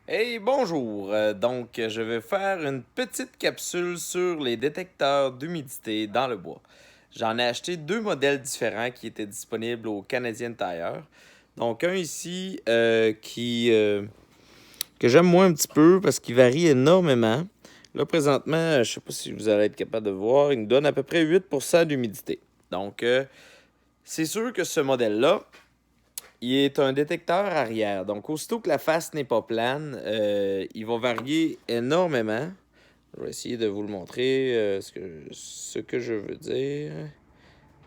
Hey, bonjour! Donc, je vais faire une petite capsule sur les détecteurs d'humidité dans le bois. J'en ai acheté deux modèles différents qui étaient disponibles au Canadian Tire. Donc, un ici que j'aime moins un petit peu parce qu'il varie énormément. Là, présentement, je ne sais pas si vous allez être capable de voir, il nous donne à peu près 8% d'humidité. Donc, c'est sûr que ce modèle-là, il est un détecteur arrière. Donc, aussitôt que la face n'est pas plane, il va varier énormément. Je vais essayer de vous le montrer, ce que je veux dire.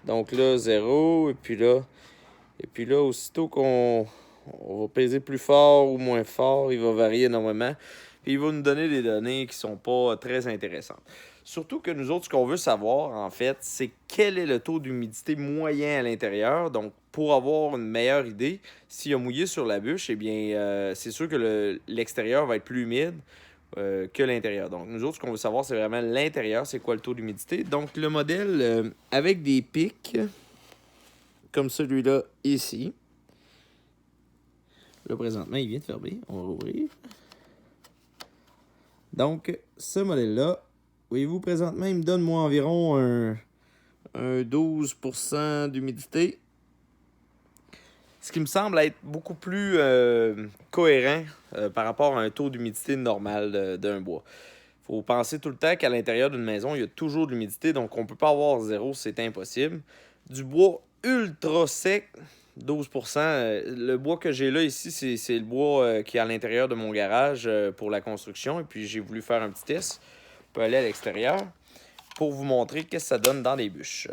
Donc là, 0. Et puis là, aussitôt qu'on va peser plus fort ou moins fort, il va varier énormément. Puis il va nous donner des données qui sont pas très intéressantes. Surtout que nous autres, ce qu'on veut savoir, en fait, c'est quel est le taux d'humidité moyen à l'intérieur. Donc, pour avoir une meilleure idée, s'il a mouillé sur la bûche, eh bien, c'est sûr que l'extérieur va être plus humide que l'intérieur. Donc, nous autres, ce qu'on veut savoir, c'est vraiment l'intérieur, c'est quoi le taux d'humidité. Donc, le modèle avec des pics, comme celui-là ici. Là, présentement, il vient de fermer. On va rouvrir. Donc, ce modèle-là, voyez-vous, présentement, il me donne, moi, environ un 12% d'humidité. Ce qui me semble être beaucoup plus cohérent par rapport à un taux d'humidité normal d'un bois. Il faut penser tout le temps qu'à l'intérieur d'une maison, il y a toujours de l'humidité, donc on ne peut pas avoir zéro, c'est impossible. Du bois ultra sec, 12%. Le bois que j'ai là ici, c'est le bois qui est à l'intérieur de mon garage pour la construction. Et puis j'ai voulu faire un petit test. On peut aller à l'extérieur pour vous montrer qu'est-ce que ça donne dans les bûches.